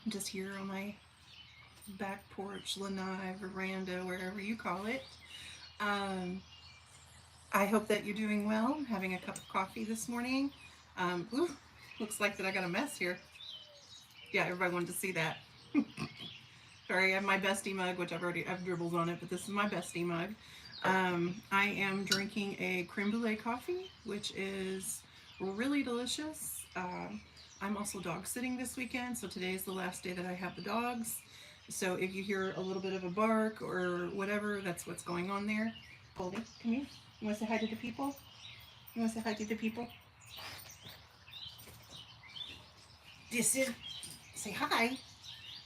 just here on my back porch, lanai, veranda, wherever you call it. Um, I hope that you're doing well. I'm having a cup of coffee this morning. Ooh, looks like that I got a mess here. Yeah, everybody wanted to see that. Sorry, I have my bestie mug, which I've dribbled on it, but this is my bestie mug. I am drinking a creme brulee coffee, which is really delicious. I'm also dog sitting this weekend, so today is the last day that I have the dogs. So if you hear a little bit of a bark or whatever, that's what's going on there. Goldie, come here. You want to say hi to the people? You want to say hi to the people? This is, say hi.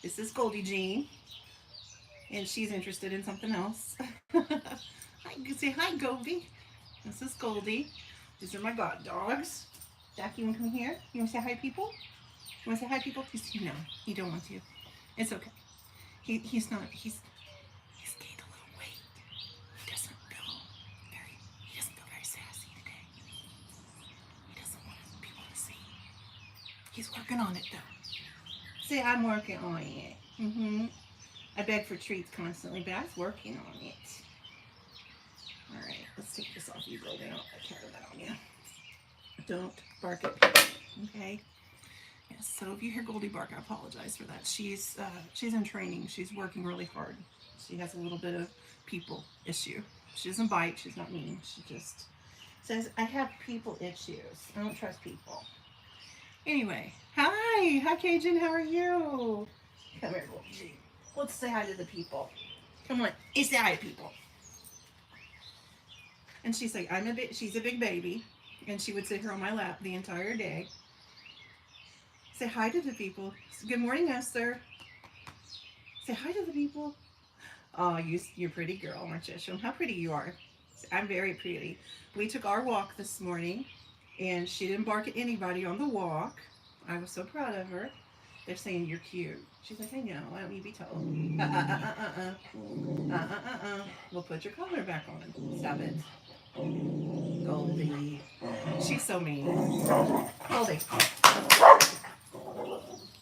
This is Goldie Jean, and she's interested in something else. Hi, say hi, Goldie. This is Goldie. These are my god dogs. Jack, you want to come here? You want to say hi, people? You want to say hi, people? No, he don't want to. It's okay. He's not. He's gained a little weight. He doesn't feel very sassy today. He doesn't want people to see. He's working on it though. Say I'm working on it. I beg for treats constantly, but I was working on it. All right, let's take this off you, Goldie. I don't care that on you. Don't bark at people, okay? Yes. So if you hear Goldie bark, I apologize for that. She's in training. She's working really hard. She has a little bit of people issue. She doesn't bite. She's not mean. She just says, "I have people issues. I don't trust people." Anyway, hi, Cajun. How are you? Come here, Goldie. Let's say hi to the people. Come on, let's say hi to people. And she's like, she's a big baby, and she would sit here on my lap the entire day. Say hi to the people. Good morning, Esther. Say hi to the people. Oh, you're a pretty girl, aren't you? Show them how pretty you are. I'm very pretty. We took our walk this morning, and she didn't bark at anybody on the walk. I was so proud of her. They're saying you're cute. She's like, I know. Why don't you be told? We'll put your collar back on. Stop it. Goldie. She's so mean. Goldie.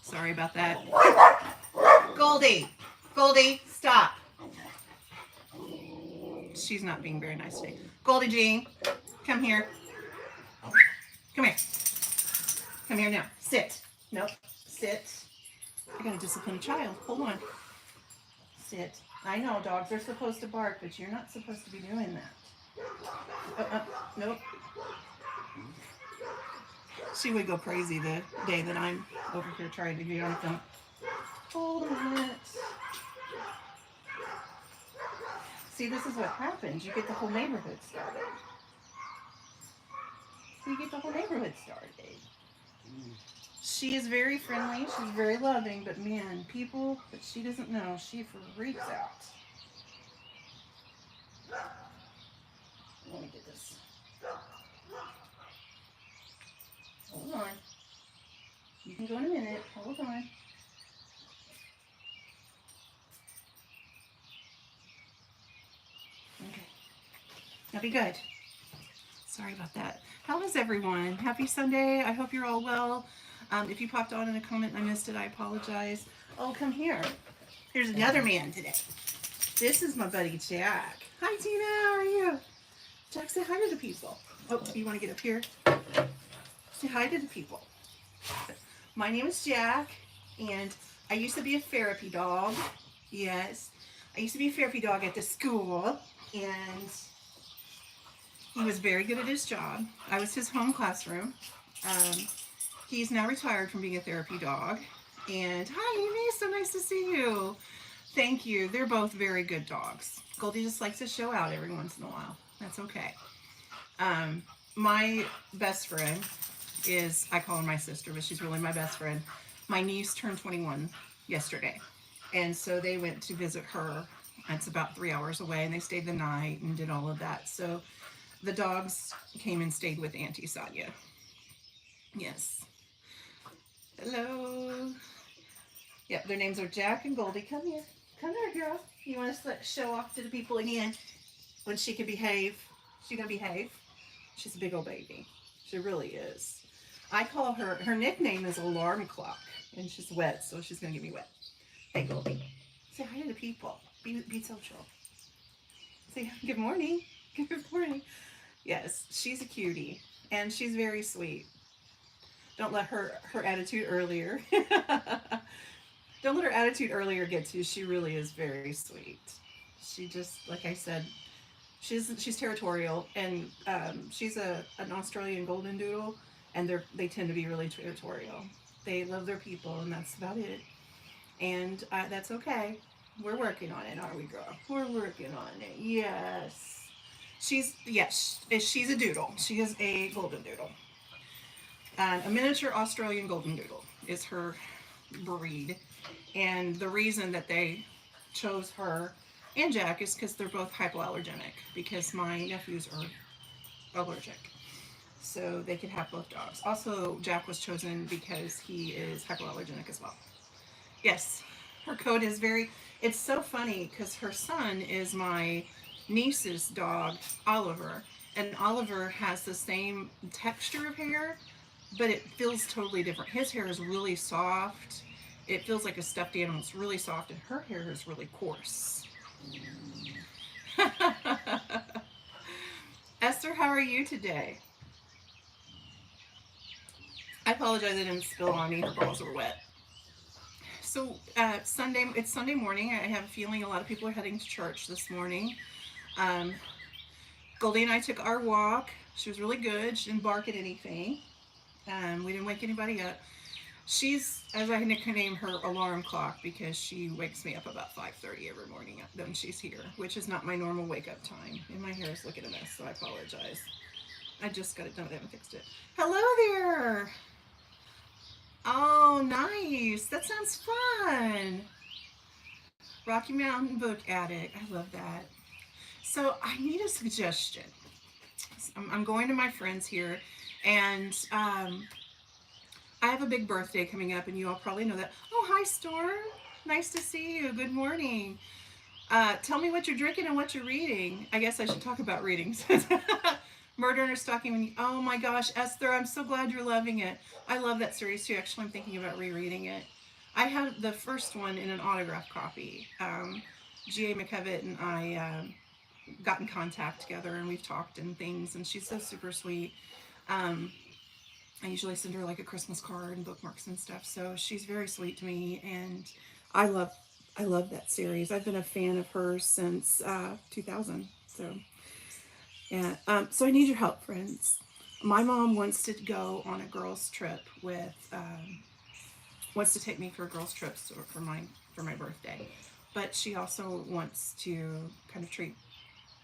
Sorry about that. Goldie. Goldie, stop. She's not being very nice today. Goldie Jean, come here. Come here. Come here now. Sit. Nope. Sit. I gotta discipline a child. Hold on. Sit. I know dogs are supposed to bark, but you're not supposed to be doing that. Nope. She would go crazy the day that I'm over here trying to get on film. Hold a minute. See, this is what happens. You get the whole neighborhood started. She is very friendly. She's very loving, but man, people that she doesn't know, she freaks out. Let me get this. Hold on. You can go in a minute. Hold on. Okay. Now be good. Sorry about that. How is everyone? Happy Sunday. I hope you're all well. If you popped on in a comment and I missed it, I apologize. Oh, come here. Here's another man today. This is my buddy Jack. Hi, Tina. How are you? Jack, say hi to the people. Oh, you want to get up here? Say hi to the people. My name is Jack, and I used to be a therapy dog. Yes. I used to be a therapy dog at the school, and he was very good at his job. I was his home classroom. He's now retired from being a therapy dog. And hi, Amy, so nice to see you. Thank you. They're both very good dogs. Goldie just likes to show out every once in a while. That's okay. My best friend is, I call her my sister, but she's really my best friend. My niece turned 21 yesterday. And so they went to visit her. It's about 3 hours away, and they stayed the night and did all of that. So the dogs came and stayed with Auntie Sonia. Yes. Hello. Yep, their names are Jack and Goldie. Come here. Come here, girl. You want to show off to the people again when she can behave? She gonna behave? She's a big old baby. She really is. I call her, her nickname is Alarm Clock, and she's wet, so she's going to get me wet. Hey, Goldie. Say hi to the people. Be social. Say good morning. Good morning. Yes, she's a cutie, and she's very sweet. Don't let her attitude earlier. Don't let her attitude earlier get to you. She really is very sweet. She just, like I said, she's territorial, and she's an Australian golden doodle, and they tend to be really territorial. They love their people, and that's about it. And that's okay. We're working on it, aren't we, girl? We're working on it. Yes. She's a doodle. She is a golden doodle. A miniature Australian golden doodle is her breed. And the reason that they chose her and Jack is because they're both hypoallergenic, because my nephews are allergic. So they could have both dogs. Also, Jack was chosen because he is hypoallergenic as well. Yes, her coat is very. It's so funny because her son is my niece's dog, Oliver, and Oliver has the same texture of hair, but it feels totally different. His hair is really soft. It feels like a stuffed animal. It's really soft, and her hair is really coarse. Esther, how are you today? I apologize I didn't spill on me. Her balls were wet. So it's Sunday morning. I have a feeling a lot of people are heading to church this morning. Um, Goldie and I took our walk. She was really good. She didn't bark at anything. We didn't wake anybody up. She's, as I nickname her, alarm clock, because she wakes me up about 5:30 every morning when she's here, which is not my normal wake up time. And my hair is looking a mess, so I apologize. I just got it done. I haven't fixed it. Hello there. Oh, nice. That sounds fun. Rocky Mountain Book Attic. I love that. So I need a suggestion. I'm going to my friends here, and I have a big birthday coming up, and you all probably know that. Oh, hi, Storm. Nice to see you. Good morning. Tell me what you're drinking and what you're reading. I guess I should talk about readings. Murder in a Stocking. Oh my gosh, Esther, I'm so glad you're loving it. I love that series too. Actually, I'm thinking about rereading it. I have the first one in an autograph copy. G.A. McKevitt and I got in contact together, and we've talked and things, and she's so super sweet. I usually send her like a Christmas card and bookmarks and stuff, so she's very sweet to me, and I love I love that series. I've been a fan of hers since 2000. So yeah, so I need your help, friends. My mom wants to go on a girls' trip with wants to take me for a girls' trip for my birthday, but she also wants to kind of treat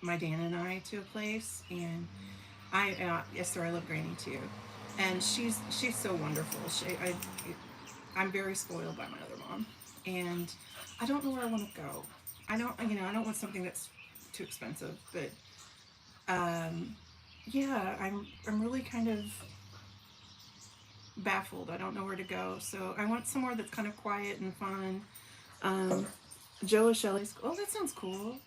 my Dan and I to a place, and yes, sir, I love Granny too, and she's so wonderful. I'm very spoiled by my other mom, and I don't know where I want to go. I don't want something that's too expensive, but yeah, I'm really kind of baffled. I don't know where to go, so I want somewhere that's kind of quiet and fun. Joe Shelley's. Oh, that sounds cool.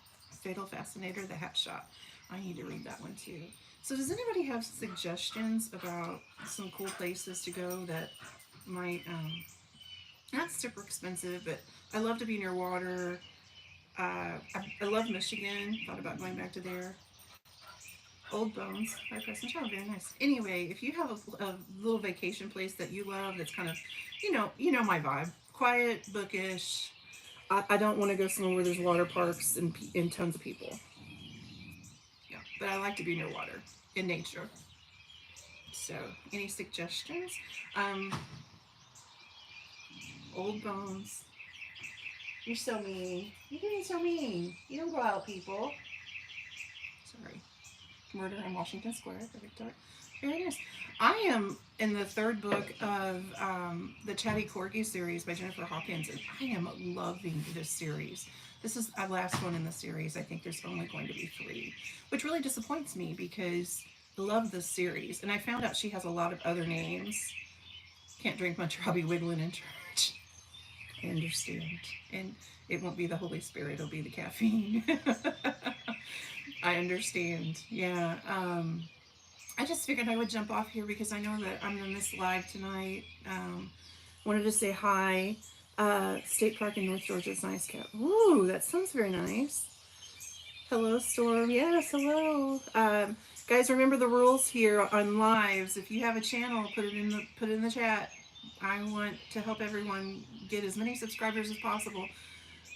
Fatal Fascinator, The Hat Shop. I need to read that one too. So does anybody have suggestions about some cool places to go that might not super expensive, but I love to be near water. I love Michigan. Thought about going back to there. Old Bones by Preston Child, very nice. Anyway, if you have a little vacation place that you love, that's kind of, my vibe. Quiet, bookish. I don't want to go somewhere where there's water parks and tons of people. Yeah, but I like to be near water, in nature. So, any suggestions? Um, Old Bones. You're so mean. You're being so mean. You don't go out, people. Sorry. Murder in Washington Square by Victoria. Very nice. I am in the third book of the Chatty Corgi series by Jennifer Hawkins, and I am loving this series. This is our last one in the series. I think there's only going to be 3, which really disappoints me because I love this series. And I found out she has a lot of other names. Can't drink much or I'll be wiggling in church. I understand. And it won't be the Holy Spirit, it'll be the caffeine. I understand. Yeah. I just figured I would jump off here because I know that I'm going to miss live tonight. Wanted to say hi. State Park in North Georgia is nice. Cat. Ooh, that sounds very nice. Hello, Storm. Yes, hello. Guys, remember the rules here on lives. If you have a channel, put it in the chat. I want to help everyone get as many subscribers as possible.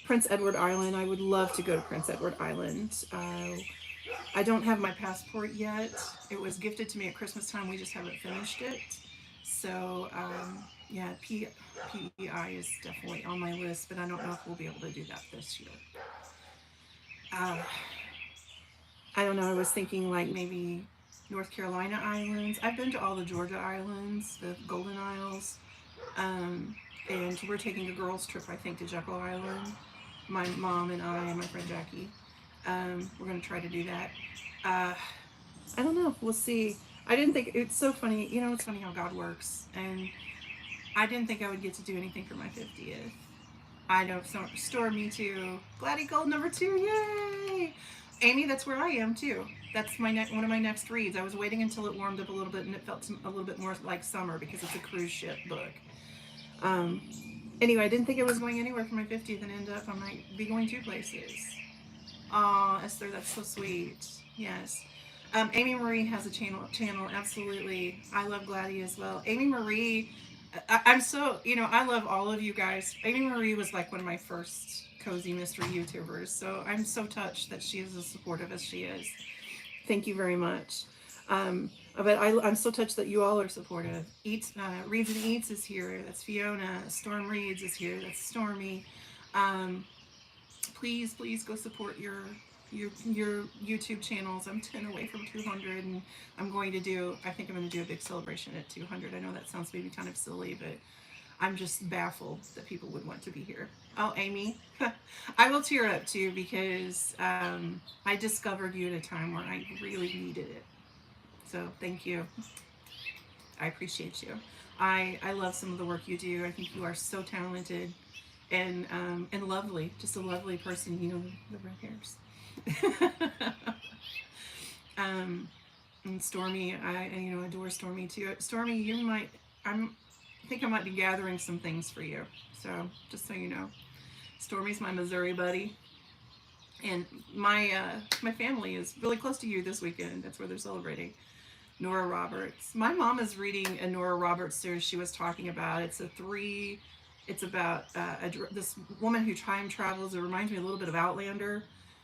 Prince Edward Island. I would love to go to Prince Edward Island. I don't have my passport yet. It was gifted to me at Christmas time. We just haven't finished it. So, yeah, PEI is definitely on my list, but I don't know if we'll be able to do that this year. Uh, I don't know. I was thinking like maybe North Carolina islands. I've been to all the Georgia islands, the Golden Isles, and we're taking a girls' trip, I think, to Jekyll Island. My mom and I and my friend Jackie. We're going to try to do that. I don't know. We'll see. I didn't think it's so funny. You know, it's funny how God works. And I didn't think I would get to do anything for my 50th. I know. Store me too. Gladdy Gold #2. Yay! Amy, that's where I am too. That's one of my next reads. I was waiting until it warmed up a little bit and it felt a little bit more like summer because it's a cruise ship book. Anyway, I didn't think I was going anywhere for my 50th and end up I might be going 2 places. Aw, Esther, that's so sweet. Yes. Amy Marie has a channel, absolutely. I love Gladdy as well. Amy Marie, I'm so, I love all of you guys. Amy Marie was like one of my first cozy mystery YouTubers, so I'm so touched that she is as supportive as she is. Thank you very much. But I'm so touched that you all are supportive. Reads and Eats is here. That's Fiona. Storm Reads is here. That's Stormy. Please go support your YouTube channels. I'm 10 away from 200, and I think I'm going to do a big celebration at 200. I know that sounds maybe kind of silly, but I'm just baffled that people would want to be here. Oh, Amy, I will tear up too because I discovered you at a time where I really needed it. So thank you. I appreciate you. I love some of the work you do. I think you are so talented and lovely. Just a lovely person. You know, the red hairs. And Stormy, I adore Stormy too. Stormy, I think I might be gathering some things for you. So just so you know, Stormy's my Missouri buddy, and my family is really close to you this weekend. That's where they're celebrating. Nora Roberts. My mom is reading a Nora Roberts series she was talking about. It's about this woman who time travels. It reminds me a little bit of Outlander,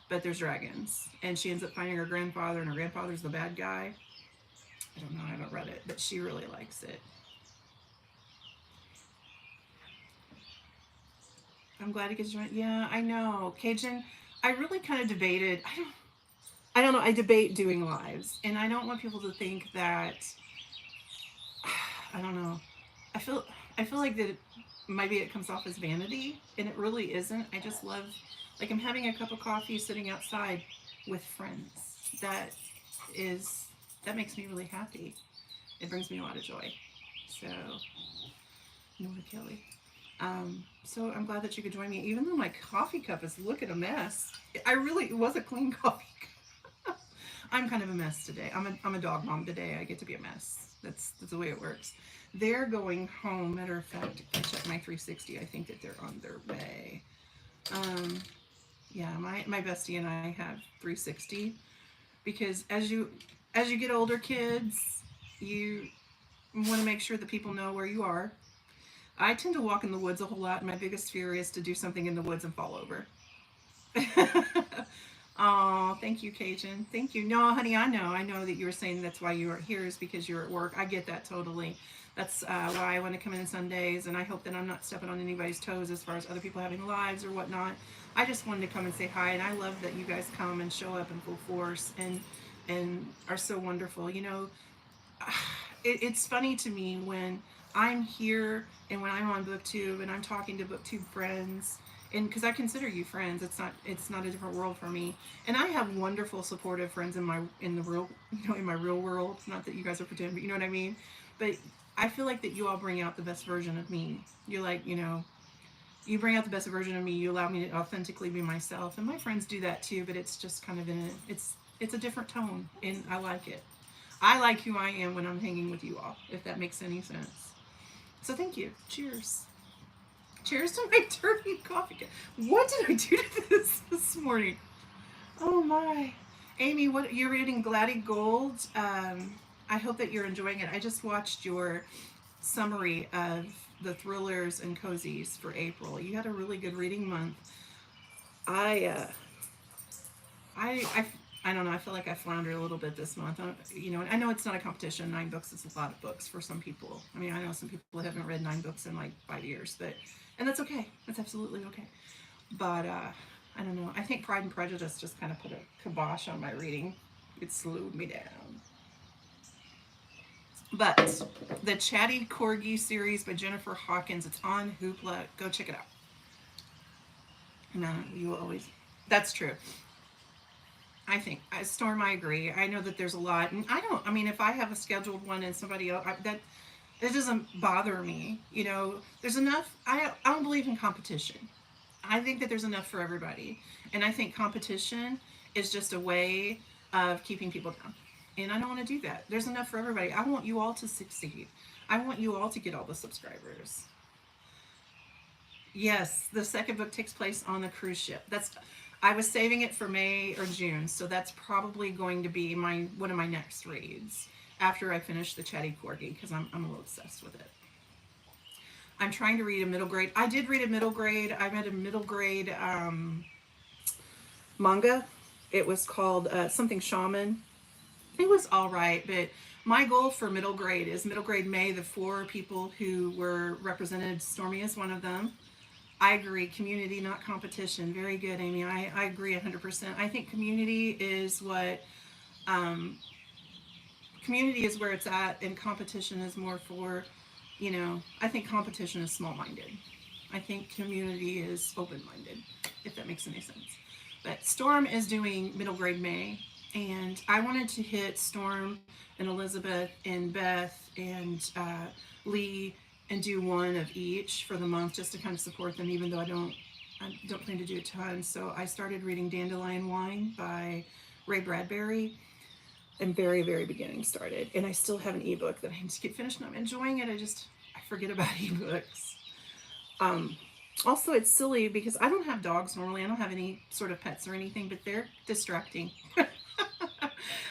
but there's dragons. And she ends up finding her grandfather, and her grandfather's the bad guy. I don't know, I haven't read it, but she really likes it. I'm glad to get you joined. Yeah, I know. Cajun, I really kind of debated. I don't know. I debate doing lives, and I don't want people to think that. I don't know. I feel like that maybe it comes off as vanity, and it really isn't. I just love, like, I'm having a cup of coffee sitting outside with friends. That makes me really happy. It brings me a lot of joy. So, Nora Kelly. So I'm glad that you could join me, even though my coffee cup is look at a mess. It was a clean coffee cup. I'm kind of a mess today. I'm a dog mom today. I get to be a mess. That's the way it works. They're going home. Matter of fact, I checked my 360. I think that they're on their way. Yeah, my bestie and I have 360 because as you get older, kids, you want to make sure that people know where you are. I tend to walk in the woods a whole lot, and my biggest fear is to do something in the woods and fall over. Oh, thank you, Cajun. Thank you. No, honey, I know that you were saying that's why you are here is because you're at work. I get that totally. That's why I want to come in Sundays, and I hope that I'm not stepping on anybody's toes as far as other people having lives or whatnot. I just wanted to come and say hi, and I love that you guys come and show up in full force and are so wonderful. You know, it's funny to me when I'm here and when I'm on BookTube and I'm talking to BookTube friends, and because I consider you friends, it's not a different world for me. And I have wonderful, supportive friends in my real world. Not that you guys are pretending, but you know what I mean. But I feel like that you all bring out the best version of me. You're like, you bring out the best version of me. You allow me to authentically be myself, and my friends do that too. But it's just kind of it's a different tone, and I like it. I like who I am when I'm hanging with you all, if that makes any sense. So thank you. Cheers. Cheers to my dirty coffee. What did I do to this morning? Oh my. Amy, what you're reading Gladdy Gold. I hope that you're enjoying it. I just watched your summary of the thrillers and cozies for April. You had a really good reading month. I I, I, I don't know. I feel like I floundered a little bit this month. I know it's not a competition. 9 books is a lot of books for some people. I mean, I know some people haven't read 9 books in like 5 years, and that's okay. That's absolutely okay. But I don't know. I think Pride and Prejudice just kind of put a kibosh on my reading. It slowed me down. But the Chatty Corgi series by Jennifer Hawkins, it's on Hoopla. Go check it out. No, you will always. That's true. I think Storm. I agree. I know that there's a lot, and I don't. I mean, if I have a scheduled one and somebody else, that it doesn't bother me. There's enough. I don't believe in competition. I think that there's enough for everybody, and I think competition is just a way of keeping people down. And I don't want to do that. There's enough for everybody. I want you all to succeed. I want you all to get all the subscribers. Yes, the second book takes place on the cruise ship. I was saving it for May or June, so that's probably going to be one of my next reads after I finish the Chatty Corgi, because I'm a little obsessed with it. I'm trying to read a middle grade. I did read a middle grade. I read a middle grade manga. It was called something Shaman. It was all right, but my goal for middle grade is middle grade May. The 4 people who were represented, Stormy is one of them. I agree. Community, not competition. Very good, Amy. I agree 100%. I think community is what, community is where it's at, and competition is more for, I think competition is small-minded. I think community is open-minded, if that makes any sense. But Storm is doing middle grade May, and I wanted to hit Storm and Elizabeth and Beth and Lee and do one of each for the month, just to kind of support them, even though I don't plan to do a ton. So I started reading Dandelion Wine by Ray Bradbury, and very, very beginning started. And I still have an ebook that I need to get finished, and I'm enjoying it. I forget about ebooks. Also, it's silly because I don't have dogs normally. I don't have any sort of pets or anything, but they're distracting.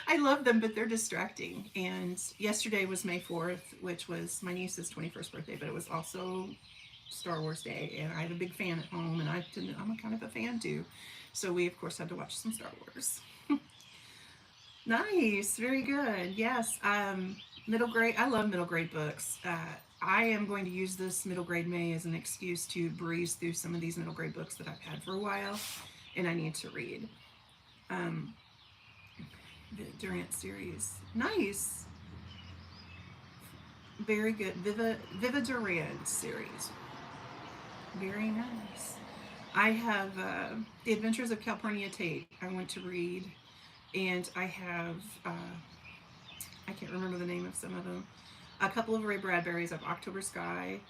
I love them, but they're distracting. And yesterday was May 4th, which was my niece's 21st birthday, but it was also Star Wars Day, and I have a big fan at home, and I'm a kind of a fan too. So we, of course, had to watch some Star Wars. Nice, very good. Yes, middle grade. I love middle grade books. I am going to use this middle grade May as an excuse to breeze through some of these middle grade books that I've had for a while, and I need to read. The Durant series. Nice. Very good. Viva Durant series. Very nice. I have The Adventures of Calpurnia Tate. I want to read, and I have I can't remember the name of some of them. A couple of Ray Bradburys of October Sky.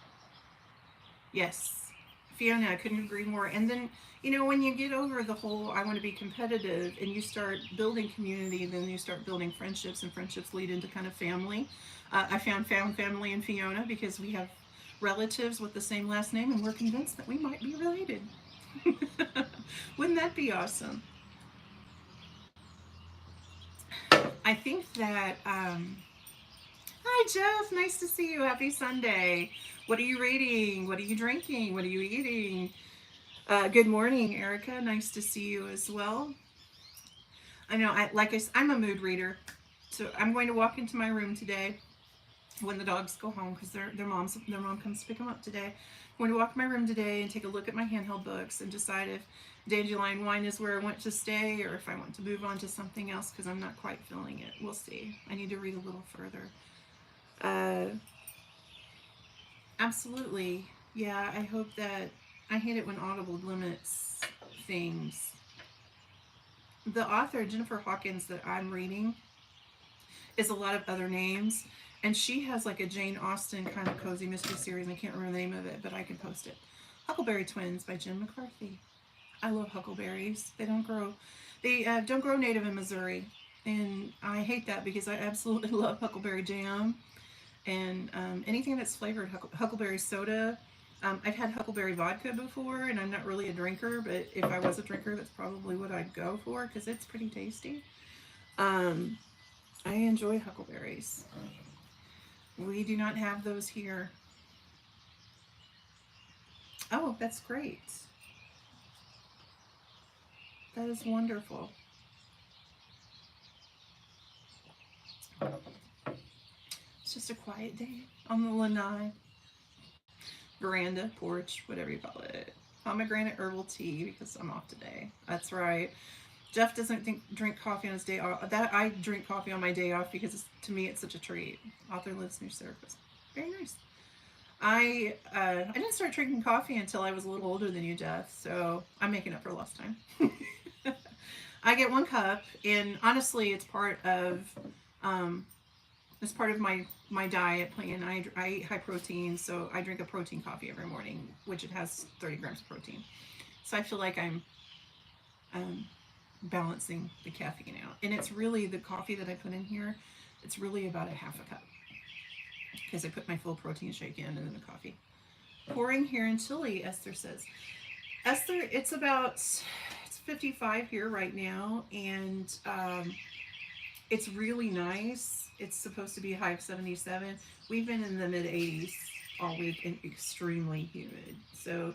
Yes, Fiona, I couldn't agree more. And then, when you get over the whole I want to be competitive and you start building community, then you start building friendships, and friendships lead into kind of family. I found family in Fiona because we have relatives with the same last name, and we're convinced that we might be related. Wouldn't that be awesome? I think that, hi Jeff, nice to see you. Happy Sunday. What are you reading? What are you drinking? What are you eating? Good morning, Erica. Nice to see you as well. I know, I'm a mood reader. So I'm going to walk into my room today when the dogs go home, because their mom comes to pick them up today. I'm going to walk in my room today and take a look at my handheld books and decide if Dandelion Wine is where I want to stay, or if I want to move on to something else, because I'm not quite feeling it. We'll see. I need to read a little further. Absolutely. Yeah, I hope that, I hate it when Audible limits things. The author, Jennifer Hawkins, that I'm reading is a lot of other names, and she has like a Jane Austen kind of cozy mystery series. I can't remember the name of it, but I can post it. Huckleberry Twins by Jen McCarthy. I love huckleberries. They don't grow native in Missouri. And I hate that because I absolutely love huckleberry jam and anything that's flavored huckleberry soda. I've had huckleberry vodka before, and I'm not really a drinker, but if I was a drinker, that's probably what I'd go for because it's pretty tasty. Um, I enjoy huckleberries. We do not have those here. Oh, that's great. That is wonderful. It's just a quiet day on the lanai, veranda, porch, whatever you call it. Pomegranate herbal tea because I'm off today. That's right. Jeff doesn't drink coffee on his day off. That I drink coffee on my day off because to me it's such a treat. Author lives near Syracuse. Very nice. I didn't start drinking coffee until I was a little older than you, Jeff. So I'm making up for lost time. I get 1 cup, and honestly, um, it's part of my diet plan. I eat high protein, so I drink a protein coffee every morning, which it has 30 grams of protein. So I feel like I'm um, balancing the caffeine out, and it's really the coffee that I put in here. It's really about a half a cup because I put my full protein shake in and then the coffee. Pouring here in Chile, Esther says. Esther, it's 55 here right now, and it's really nice. It's supposed to be a high of 77. We've been in the mid 80s all week and extremely humid. So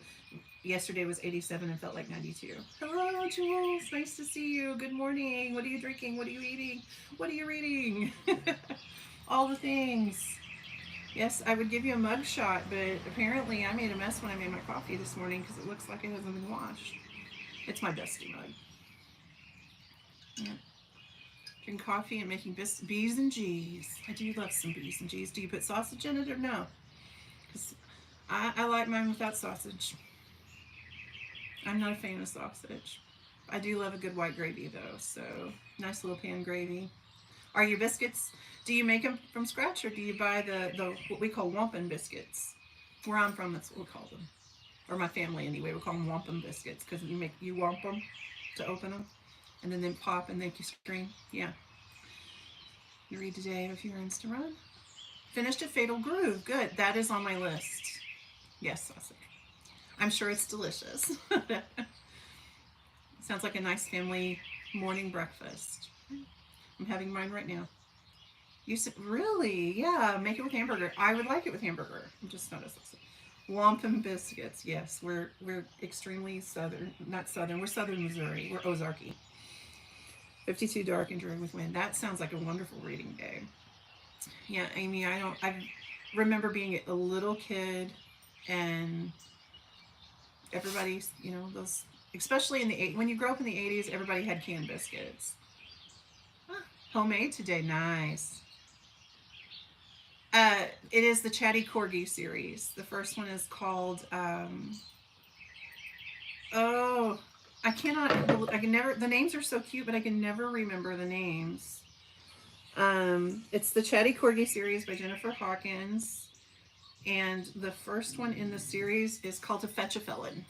yesterday was 87 and felt like 92. Hello, Jules. Nice to see you. Good morning. What are you drinking? What are you eating? What are you reading? All the things. Yes, I would give you a mug shot, but apparently I made a mess when I made my coffee this morning because it looks like it hasn't been washed. It's my dusty mug. Yeah. Drinking coffee and making B's and G's. I do love some B's and G's. Do you put sausage in it or no? Because I like mine without sausage. I'm not a fan of sausage. I do love a good white gravy though, so nice little pan gravy. Are your biscuits, do you make them from scratch or do you buy the what we call wampum biscuits? Where I'm from, that's what we call them. Or my family anyway, we call them wampum biscuits because you wamp them to open them and then they pop and make you scream. Yeah. You read today of your Insta run? Finished a Fatal Groove. Good. That is on my list. Yes, sausage. I'm sure it's delicious. Sounds like a nice family morning breakfast. I'm having mine right now. You said, really? Yeah, make it with hamburger. I would like it with hamburger. I'm just not a sausage. Wampum biscuits. Yes, we're extremely southern. Not southern. We're southern Missouri. We're Ozarky. 52 dark and dreary with wind. That sounds like a wonderful reading day. Yeah, Amy, I remember being a little kid and everybody's, those, especially when you grow up in the 80s, everybody had canned biscuits. Huh, homemade today, nice. It is the Chatty Corgi series. The first one is called, oh, I can never, the names are so cute, but I can never remember the names. It's the Chatty Corgi series by Jennifer Hawkins. And the first one in the series is called To Fetch a Felon.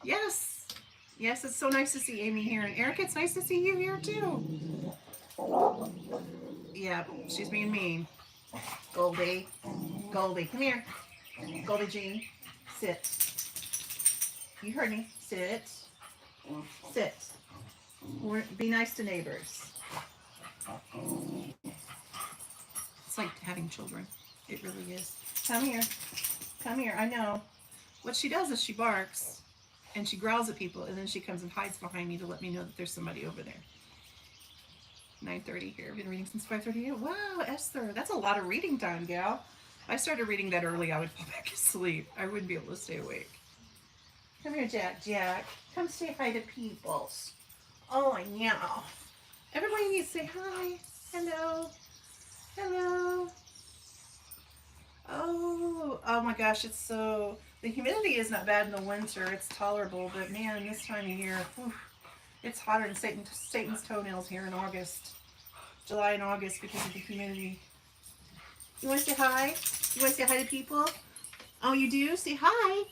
Yes. Yes, it's so nice to see Amy here. And Eric, it's nice to see you here too. Yeah, she's being mean. Goldie. Goldie, come here. Goldie Jean, sit. You heard me. Sit. Sit. Be nice to neighbors. It's like having children. It really is. Come here. Come here. I know. What she does is she barks and she growls at people and then she comes and hides behind me to let me know that there's somebody over there. 9:30 here. I've been reading since 5:38. Wow, Esther, that's a lot of reading time, gal. If I started reading that early, I would fall back asleep. I wouldn't be able to stay awake. Come here, Jack. Jack, come say hi to people. Oh, I know. Everybody needs to say hi. Hello. Hello. Oh my gosh, the humidity is not bad in the winter. It's tolerable, but man, this time of year, whew, it's hotter than Satan's toenails here in August. July and August because of the humidity. You want to say hi? You want to say hi to people? Oh, you do? Say hi.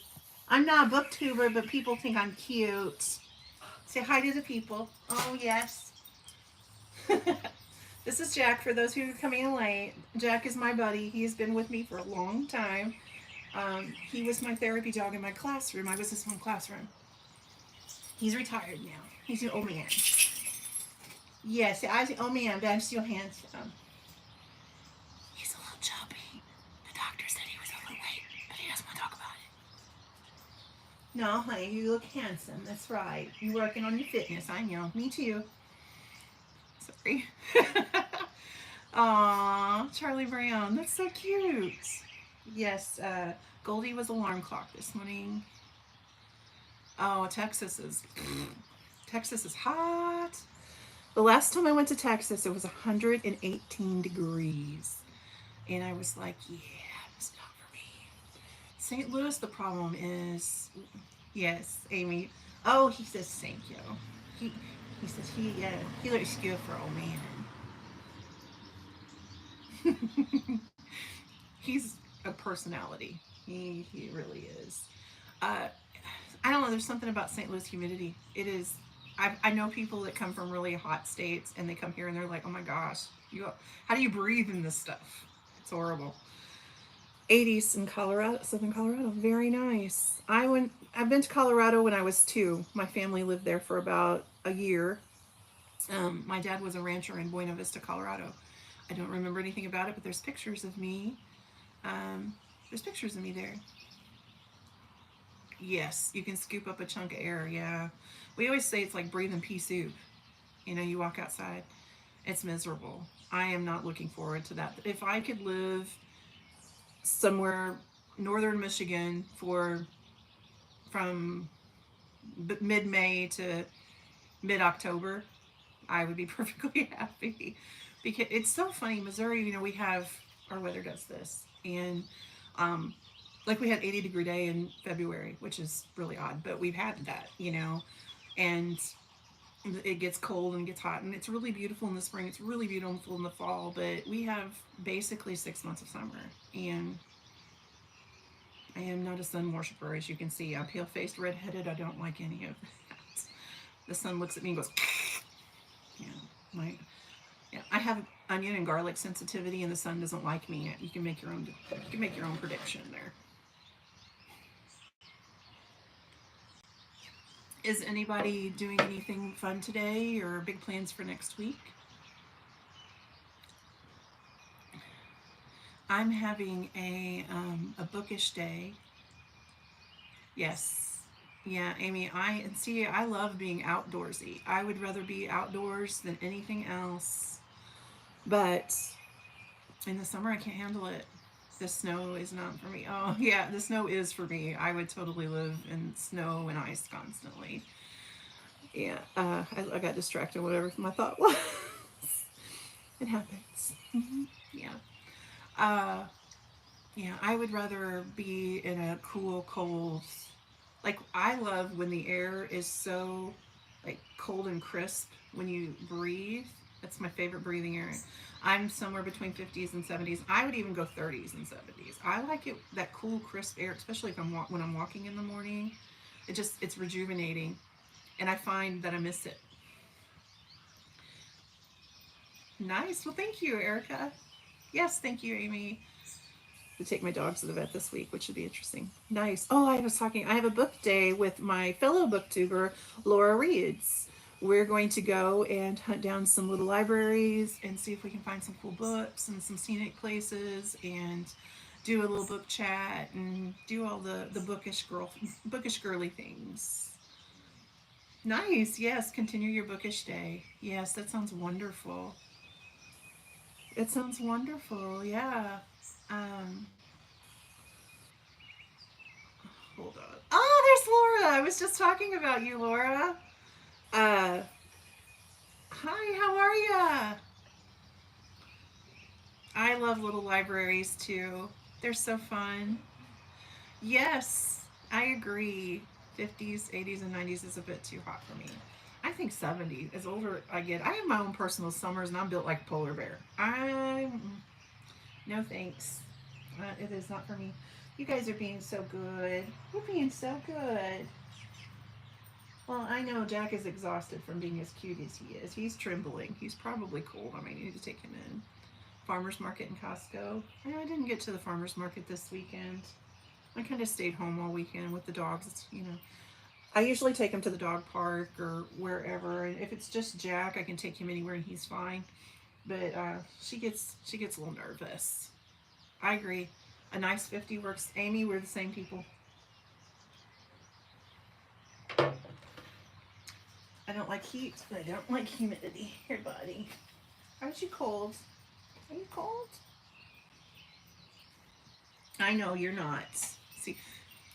I'm not a booktuber, but people think I'm cute. Say hi to the people. Oh, yes. This is Jack, for those who are coming in late. Jack is my buddy. He's been with me for a long time. He was my therapy dog in my classroom. I was his home classroom. He's retired now. He's an old man. Yes, I say old man, but I'm still handsome. He's a little chubby. The doctor said he was overweight, but he doesn't want to talk about it. No, honey, you look handsome. That's right. You're working on your fitness. I know. Me too. Sorry. Aw, Charlie Brown. That's so cute. Yes, Goldie was alarm clock this morning. Oh, Texas is hot. The last time I went to Texas, it was 118 degrees. And I was like, yeah, it's not for me. St. Louis, the problem is, yes, Amy. Oh, he says thank you. He he says he looks good for old man. He's a personality. He really is. Uh, I don't know. There's something about St. Louis humidity. It is. I know people that come from really hot states and they come here and they're like, oh my gosh, how do you breathe in this stuff? It's horrible. 80s in Colorado, Southern Colorado, very nice. I've been to Colorado when I was 2. My family lived there for about a year. My dad was a rancher in Buena Vista, Colorado. I don't remember anything about it, but there's pictures of me. There's pictures of me there. Yes, you can scoop up a chunk of air. Yeah, we always say it's like breathing pea soup. You walk outside, it's miserable. I am not looking forward to that. If I could live somewhere northern Michigan for from mid-May to mid-October, I would be perfectly happy. Because it's so funny, Missouri. We have our weather does this, and um, like we had 80-degree day in February, which is really odd, but we've had that. And it gets cold and gets hot, and it's really beautiful in the spring. It's really beautiful in the fall, but we have basically 6 months of summer, and I am not a sun worshiper, as you can see. I'm pale-faced, redheaded. I don't like any of that. The sun looks at me and goes, yeah, my, yeah. I have onion and garlic sensitivity, and the sun doesn't like me. You can make your own. You can make your own prediction there. Is anybody doing anything fun today or big plans for next week? I'm having a bookish day. Yes. Yeah, Amy, I love being outdoorsy. I would rather be outdoors than anything else. But in the summer I can't handle it. The snow is not for me. Oh, yeah, the snow is for me. I would totally live in snow and ice constantly. Yeah, I got distracted, whatever my thought was. It happens. Yeah. Uh, yeah, I would rather be in a cool, cold. Like, I love when the air is so, like, cold and crisp when you breathe. That's my favorite breathing area. I'm somewhere between 50s and 70s. I would even go 30s and 70s. I like it, that cool, crisp air, especially if when I'm walking in the morning. It's rejuvenating, and I find that I miss it. Nice. Well, thank you, Erica. Yes, thank you, Amy. To take my dogs to the vet this week, which should be interesting. Nice. Oh, I have a book day with my fellow booktuber, Laura Reeds. We're going to go and hunt down some little libraries and see if we can find some cool books and some scenic places, and do a little book chat and do all the bookish girly things. Nice. Yes, continue your bookish day. Yes, that sounds wonderful. It sounds wonderful. Yeah. Um, Hold on. Oh, there's Laura. I was just talking about you, Laura. Uh, Hi, how are ya? I love little libraries too. They're so fun. Yes, I agree. 50s, 80s, and 90s is a bit too hot for me. I think 70. As older I get, I have my own personal summers, and I'm built like a polar bear. No thanks. It is not for me. You guys are being so good. You're being so good. Well, I know Jack is exhausted from being as cute as he is. He's trembling. He's probably cold. I mean, you need to take him in. Farmer's market and Costco. I didn't get to the farmer's market this weekend. I kind of stayed home all weekend with the dogs, you know. I usually take him to the dog park or wherever, and if it's just Jack, I can take him anywhere and he's fine. But she gets a little nervous. I agree. A nice 50 works. Amy, we're the same people. I don't like heat, but I don't like humidity. Here, buddy. Aren't you cold? Are you cold? I know you're not. See,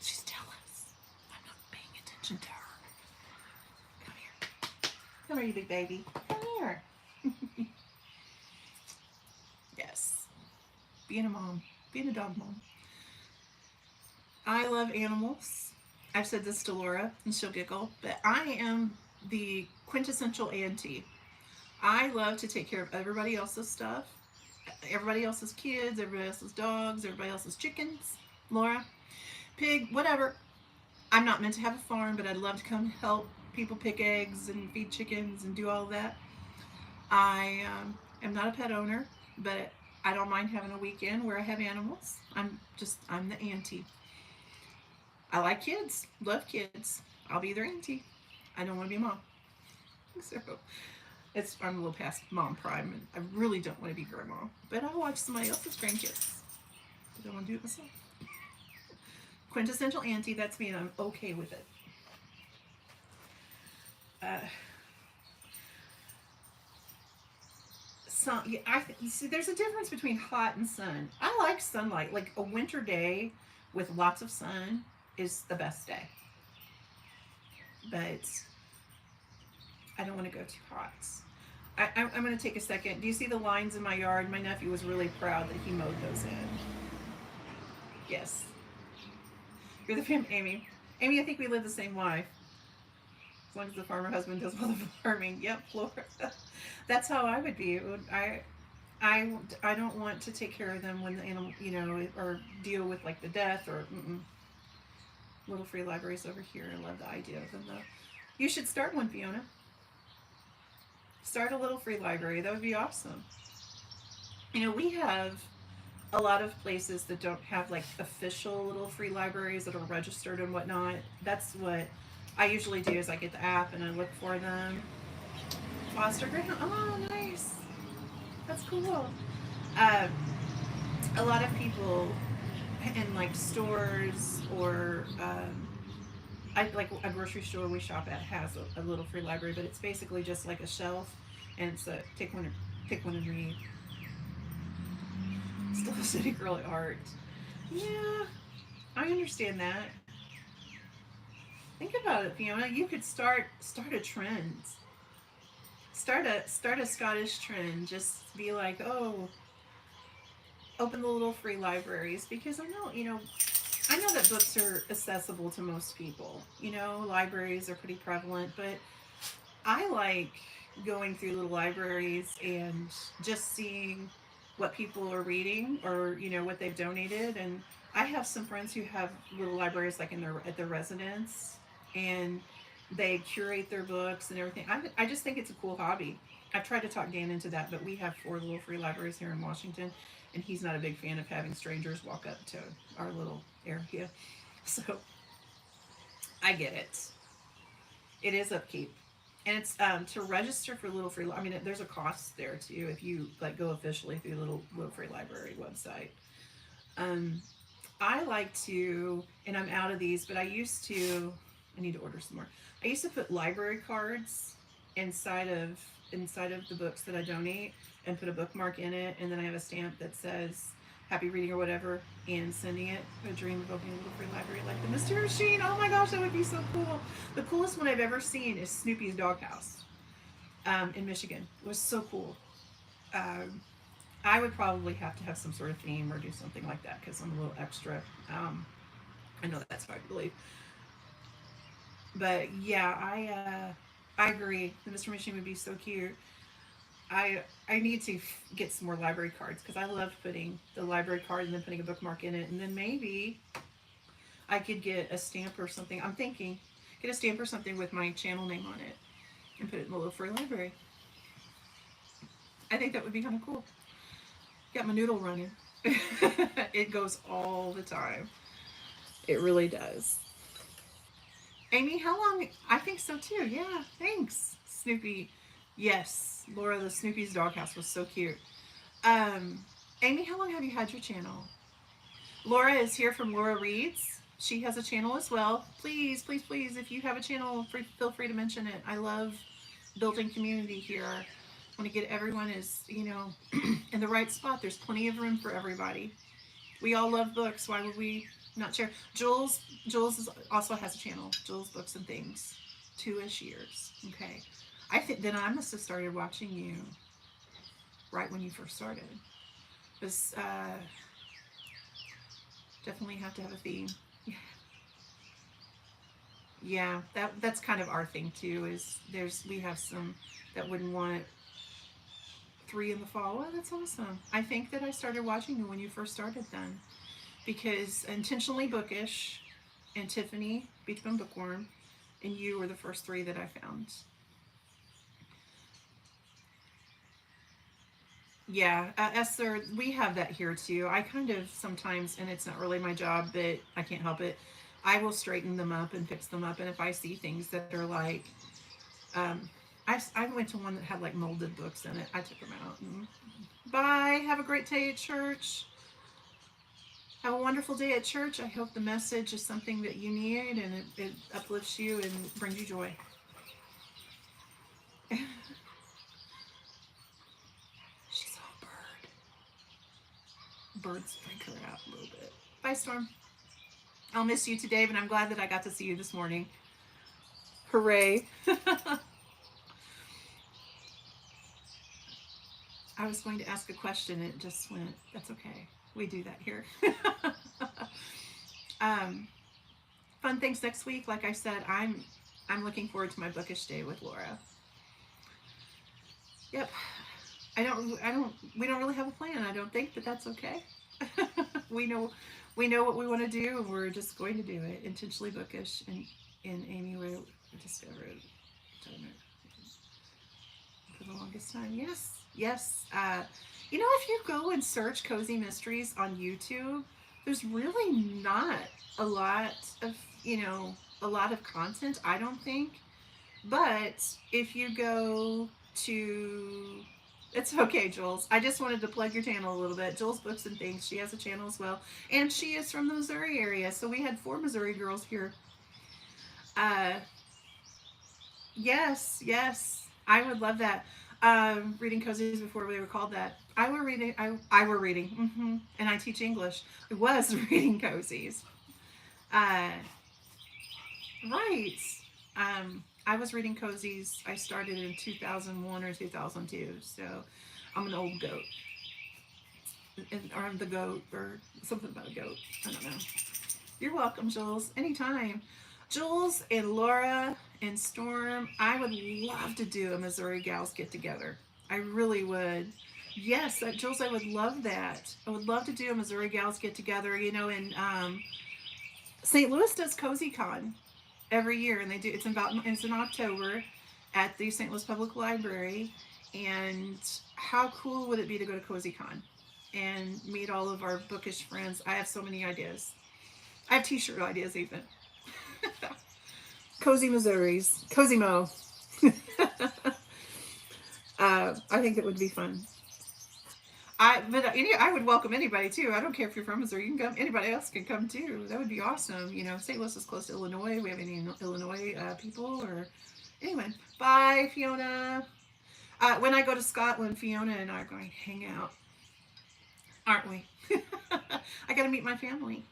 she's jealous. I'm not paying attention to her. Come here. Come here, you big baby. Come here. Yes. Being a mom. Being a dog mom. I love animals. I've said this to Laura, and she'll giggle, but I am the quintessential auntie. I love to take care of everybody else's stuff, everybody else's kids, everybody else's dogs, everybody else's chickens, Laura, pig, whatever. I'm not meant to have a farm, but I'd love to come help people pick eggs and feed chickens and do all of that. I am not a pet owner, but I don't mind having a weekend where I have animals. I'm the auntie. I like kids, love kids. I'll be their auntie. I don't want to be a mom. So I'm a little past mom prime, and I really don't want to be grandma. But I'll watch somebody else's grandkids. I don't want to do it myself. Quintessential auntie, that's me, and I'm okay with it. Yeah, see. There's a difference between hot and sun. I like sunlight. Like a winter day with lots of sun is the best day. But I don't want to go too hot. I'm going to take a second. Do you see the lines in my yard? My nephew was really proud that he mowed those in. Yes. You're the fam, Amy. Amy, I think we live the same life. As long as the farmer husband does all the farming. Yep, Florida. That's how I would be. I don't want to take care of them when the animal, you know, or deal with like the death or little free libraries over here. I love the idea of them though. You should start one, Fiona. Start a little free library. That would be awesome. You know, we have a lot of places that don't have like official little free libraries that are registered and whatnot. That's what I usually do is I get the app and I look for them. Foster grant. Oh, nice. That's cool. Um, a lot of people in like stores or I like a grocery store we shop at has a little free library, but it's basically just like a shelf, and it's a pick one and read. Still a city girl at heart. Yeah, I understand that. Think about it, Fiona. You could start a trend. Start a Scottish trend. Just be like, oh, open the little free libraries because I know that books are accessible to most people. You know, libraries are pretty prevalent, but I like going through little libraries and just seeing what people are reading or what they've donated. And I have some friends who have little libraries like in their at their residence, and they curate their books and everything. I just think it's a cool hobby. I've tried to talk Dan into that, but we have 4 little free libraries here in Washington, and he's not a big fan of having strangers walk up to our little area. So I get it. It is upkeep, and it's to register for little free. I mean, there's a cost there too if you like go officially through the little free library website. Um, I like to, and I'm out of these, but I used to. I need to order some more. I used to put library cards inside of the books that I donate and put a bookmark in it, and then I have a stamp that says happy reading or whatever, and sending it a dream of opening a little free library like the Mystery Machine. Oh my gosh, that would be so cool. The coolest one I've ever seen is Snoopy's Doghouse in Michigan. It was so cool. Um, I would probably have to have some sort of theme or do something like that because I'm a little extra. I know that's hard to believe. But yeah, I agree. The Mystery Machine would be so cute. I need to get some more library cards because I love putting the library card and then putting a bookmark in it, and then maybe I could get a stamp or something. I'm thinking Get a stamp or something with my channel name on it and put it in the little free library. I think that would be kind of cool. Got my noodle running. It goes all the time. It really does. Amy, how long? I think so too. Yeah, thanks. Snoopy. Yes, Laura, the Snoopy's doghouse was so cute. Um, Amy, how long have you had your channel? Laura is here from Laura Reads. She has a channel as well. Please, please, please, if you have a channel, feel free to mention it. I love building community here. I want to get everyone in the right spot. There's plenty of room for everybody. We all love books. Why would we not share? Also has a channel. Jules Books and Things. 2-ish years. Okay. I think then I must have started watching you right when you first started. Because definitely have to have a theme. Yeah, that's kind of our thing too. We have some that wouldn't want 3 in the fall. Well, that's awesome. I think that I started watching you when you first started then, because Intentionally Bookish and Tiffany Beachbum Bookworm and you were the first 3 that I found. Yeah, Esther, we have that here too. I kind of sometimes, and it's not really my job, but I can't help it. I will straighten them up and fix them up. And if I see things that are like, um, I went to one that had like molded books in it. I took them out. And, bye. Have a great day at church. Have a wonderful day at church. I hope the message is something that you need and it uplifts you and brings you joy. She's all bird. Birds freak her out a little bit. Bye, Storm. I'll miss you today, but I'm glad that I got to see you this morning. Hooray. I was going to ask a question and it just went. That's okay. We do that here. Fun things next week. Like I said, I'm looking forward to my bookish day with Laura. Yep. We don't really have a plan. I don't think, but that's okay. we know what we want to do, and we're just going to do it. Intentionally Bookish, and Amy, we discovered for the longest time. Yes. If you go and search Cozy Mysteries on YouTube, there's really not a lot of content, I don't think. But if you go to, it's okay, Jules. I just wanted to plug your channel a little bit. Jules Books and Things. She has a channel as well, and she is from the Missouri area. So we had 4 Missouri girls here. Yes, I would love that. Reading cozies before they were called that. I were reading, and I teach English. I was reading cozies. Right. I was reading cozies. I started in 2001 or 2002, so I'm an old goat. Or I'm the goat, or something about a goat. I don't know. You're welcome, Jules. Anytime. Jules and Laura and Storm, I would love to do a Missouri Gals get together. I really would. Yes, Jules, I would love that. I would love to do a Missouri Gals get together. And St. Louis does CozyCon every year, and it's in October at the St. Louis Public Library. And how cool would it be to go to CozyCon and meet all of our bookish friends? I have so many ideas. I have t-shirt ideas even. Cozy Missouris. Cozy Mo. I think it would be fun. I would welcome anybody too. I don't care if you're from Missouri. You can come. Anybody else can come too. That would be awesome. St. Louis is close to Illinois. We have any Illinois people or anyway. Bye, Fiona. When I go to Scotland, Fiona and I are going to hang out, aren't we? I got to meet my family.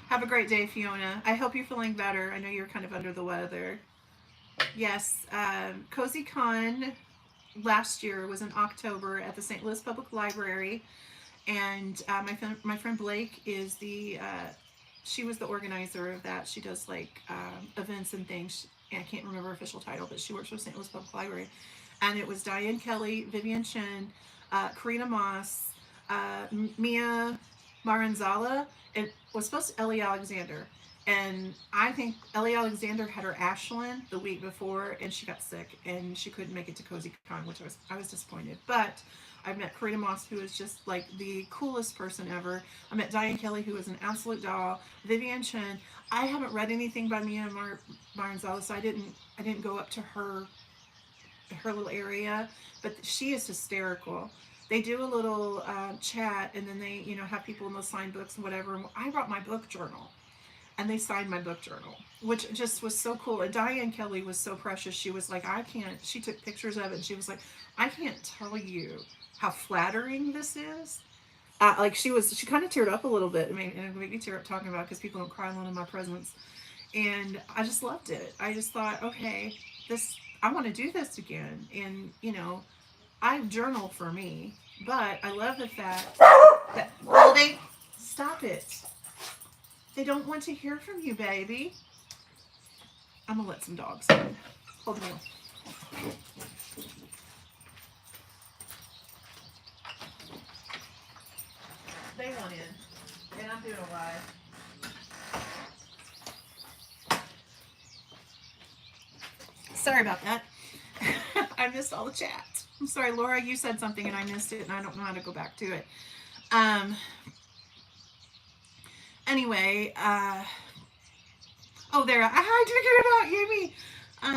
Have a great day, Fiona. I hope you're feeling better. I know you're kind of under the weather. Yes, CozyCon last year was in October at the St. Louis Public Library, and my friend Blake is she was the organizer of that. She does like events and things. And I can't remember her official title, but she works for St. Louis Public Library. And it was Diane Kelly, Vivian Chen, Karina Moss, Mia Maranzala, and was supposed to Ellie Alexander. And I think Ellie Alexander had her Ashland the week before, and she got sick, and she couldn't make it to Cozy Con, which I was disappointed. But I met Karina Moss, who is just like the coolest person ever. I met Diane Kelly, who is an absolute doll. Vivian Chen. I haven't read anything by Mia Marzella, so I didn't go up to her little area, but she is hysterical. They do a little chat, and then they have people in those signed books and whatever. And I brought my book journal, and they signed my book journal, which just was so cool. And Diane Kelly was so precious. She was like, I can't. She took pictures of it, and she was like, I can't tell you how flattering this is. Like she kind of teared up a little bit. I mean, and it made me tear up talking about it because people don't cry alone in my presence. And I just loved it. I just thought, okay, this I want to do this again. And I journal for me, but I love the fact that they stop it. They don't want to hear from you, baby. I'm gonna let some dogs in. Hold on. They want in, and I'm doing a live. Sorry about that. I missed all the chat. I'm sorry, Laura, you said something and I missed it, and I don't know how to go back to it. Anyway, oh, there. I did get about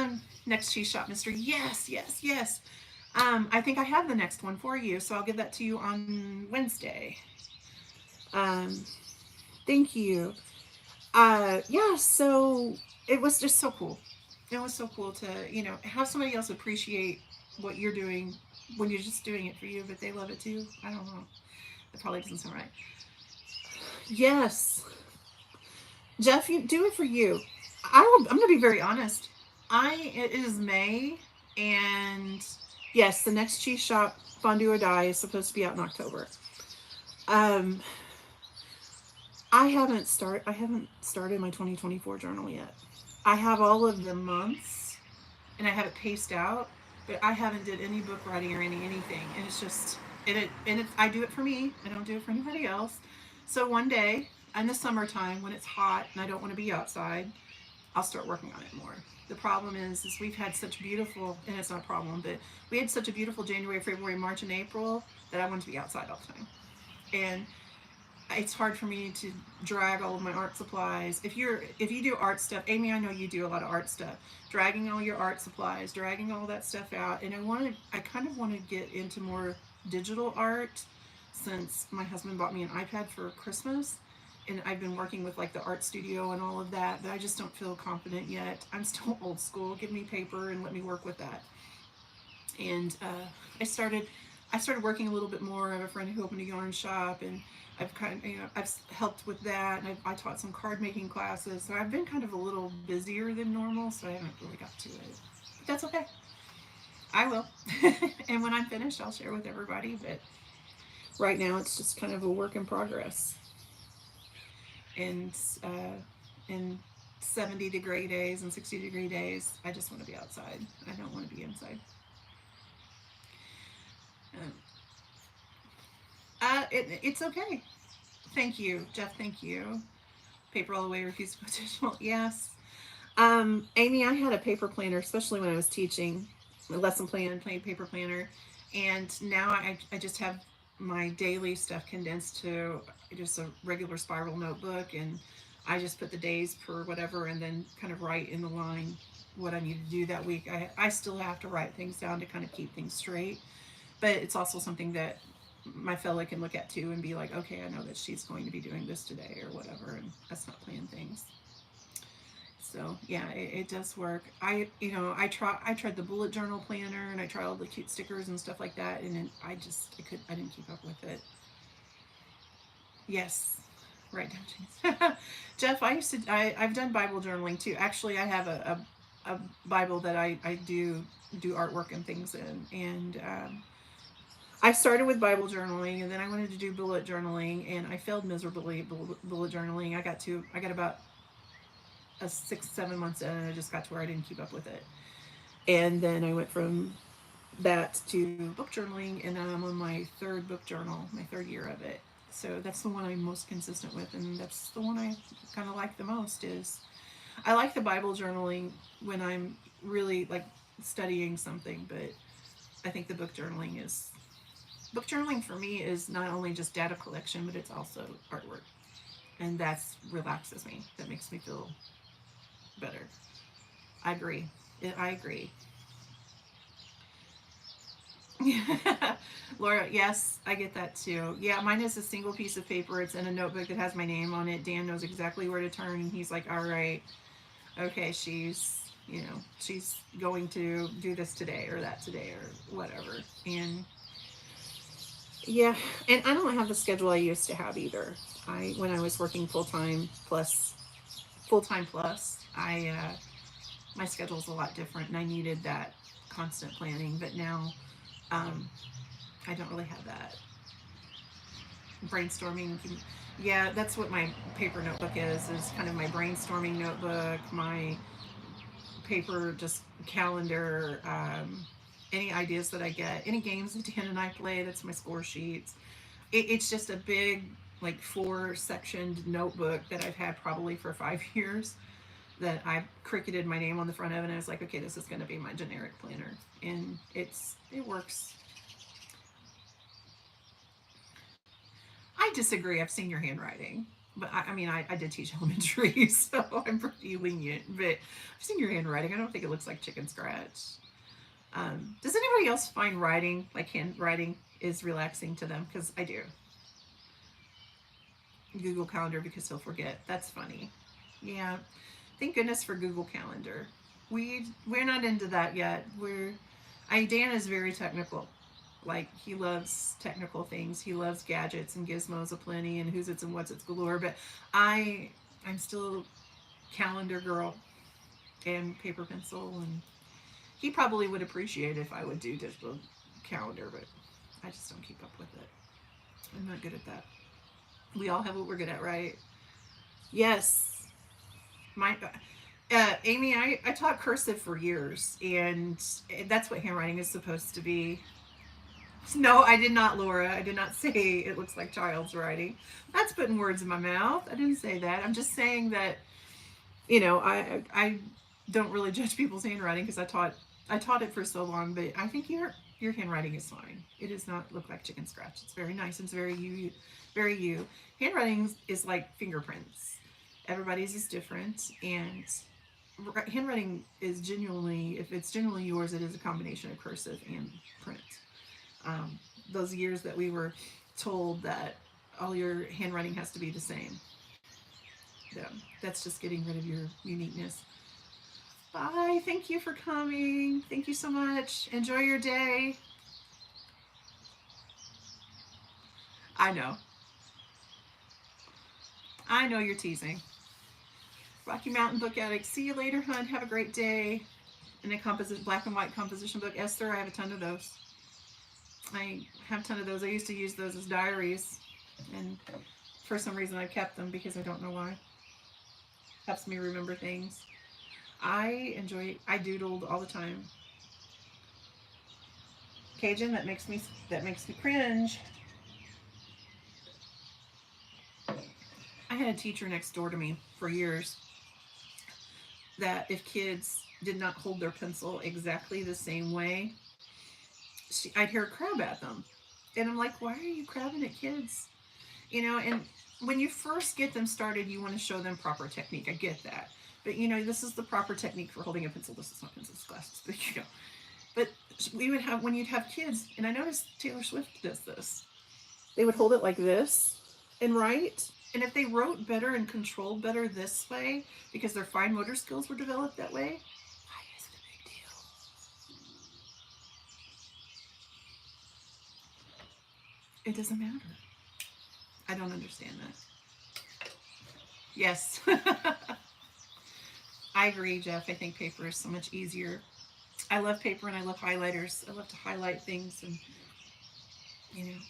Yumi. Next cheese shop, Mister. Yes, yes, yes. I think I have the next one for you, so I'll give that to you on Wednesday. Um, Thank you. Yeah, so it was just so cool. It was so cool to, have somebody else appreciate what you're doing when you're just doing it for you, but they love it too. I don't know. That probably doesn't sound right. Yes. Jeff, you do it for you. I'm going to be very honest. It is May, and yes, the next cheese shop, Fondue or Die, is supposed to be out in October. Um, I haven't started my 2024 journal yet. I have all of the months, and I have it paced out, but I haven't did any book writing or anything. And it's just I do it for me. I don't do it for anybody else. So one day in the summertime when it's hot and I don't want to be outside, I'll start working on it more. The problem is we've had such beautiful, and it's not a problem, but we had such a beautiful January, February, March, and April that I want to be outside all the time. And it's hard for me to drag all of my art supplies. If you do art stuff, Amy, I know you do a lot of art stuff. Dragging all your art supplies, dragging all that stuff out, and I kind of want to get into more digital art, since my husband bought me an iPad for Christmas, and I've been working with like the art studio and all of that, but I just don't feel confident yet. I'm still old school. Give me paper and let me work with that. And I started working a little bit more. I have a friend who opened a yarn shop, and I've helped with that, and I taught some card making classes. So I've been kind of a little busier than normal, so I haven't really got to it. But that's okay. I will. And when I'm finished, I'll share with everybody. But right now, it's just kind of a work in progress. And in 70-degree days and 60-degree days, I just want to be outside. I don't want to be inside. It's okay. Thank you, Jeff. Thank you. Paper all the way, refuse to go digital. Yes. Amy, I had a paper planner, especially when I was teaching, a lesson plan, paper planner, and now I just have my daily stuff condensed to just a regular spiral notebook, and I just put the days per whatever, and then kind of write in the line what I need to do that week. I still have to write things down to kind of keep things straight, but it's also something that my fella can look at too and be like, okay, I know that she's going to be doing this today or whatever, and that's not playing things. So yeah, it does work. I tried the bullet journal planner, and I tried all the cute stickers and stuff like that, and then I didn't keep up with it. Yes, right down, James. Jeff, I've done Bible journaling too. Actually, I have a Bible that I do artwork and things in, and I started with Bible journaling, and then I wanted to do bullet journaling, and I failed miserably at bullet journaling. I got about 6-7 months in, and I just got to where I didn't keep up with it. And then I went from that to book journaling, and now I'm on my third book journal, my third year of it. So that's the one I'm most consistent with, and that's the one I kind of like the most. Is I like the Bible journaling when I'm really like studying something, but I think the book journaling for me is not only just data collection, but it's also artwork, and that's relaxes me. That makes me feel better. I agree. I agree. Laura, yes, I get that too. Yeah, mine is a single piece of paper. It's in a notebook that has my name on it. Dan knows exactly where to turn, and he's like, all right, okay, she's going to do this today or that today or whatever. And yeah, and I don't have the schedule I used to have either. When I was working full time plus, my schedule's a lot different, and I needed that constant planning. But now, um, I don't really have that brainstorming. Yeah, that's what my paper notebook is kind of my brainstorming notebook, my paper just calendar, any ideas that I get, any games that Dan and I play, that's my score sheets. It's just a big, like, 4 sectioned notebook that I've had probably for 5 years, that I cricketed my name on the front of, and I was like, okay, this is going to be my generic planner, and it works. I disagree. I've seen your handwriting, but I mean, I did teach elementary, so I'm pretty lenient. But I've seen your handwriting. I don't think it looks like chicken scratch. Does anybody else find writing, like handwriting, is relaxing to them? Because I do. Google Calendar because he'll forget. That's funny. Yeah. Thank goodness for Google Calendar. We're not into that yet. Dan is very technical. Like, he loves technical things. He loves gadgets and gizmos aplenty and who's its and what's its galore. But I'm still calendar girl and paper pencil, and he probably would appreciate if I would do digital calendar, but I just don't keep up with it. I'm not good at that. We all have what we're good at, right? Yes. My Amy, I taught cursive for years, and that's what handwriting is supposed to be. No, I did not, Laura. I did not say it looks like child's writing. That's putting words in my mouth. I didn't say that. I'm just saying that, I don't really judge people's handwriting because I taught it for so long. But I think your handwriting is fine. It does not look like chicken scratch. It's very nice. It's very you, very you. Handwriting is like fingerprints. Everybody's is different, and handwriting is genuinely, if it's genuinely yours, it is a combination of cursive and print. um, those years that we were told that all your handwriting has to be the same. Yeah, that's just getting rid of your uniqueness. Bye. Thank you for coming. Thank you so much. Enjoy your day. I know. I know you're teasing. Rocky Mountain Book Addict. See you later, hun. Have a great day. And a black and white composition book. Esther, I have a ton of those. I have a ton of those. I used to use those as diaries, and for some reason I kept them because I don't know why. Helps me remember things. I doodled all the time. Cajun, that makes me cringe. I had a teacher next door to me for years that if kids did not hold their pencil exactly the same way, I'd hear a crab at them. And I'm like, why are you crabbing at kids? And when you first get them started, you want to show them proper technique. I get that. But, this is the proper technique for holding a pencil. This is not pencil, it's glasses. But when you'd have kids, and I noticed Taylor Swift does this, they would hold it like this and write. And if they wrote better and controlled better this way, because their fine motor skills were developed that way, why is it a big deal? It doesn't matter. I don't understand that. Yes. I agree, Jeff. I think paper is so much easier. I love paper and I love highlighters. I love to highlight things and,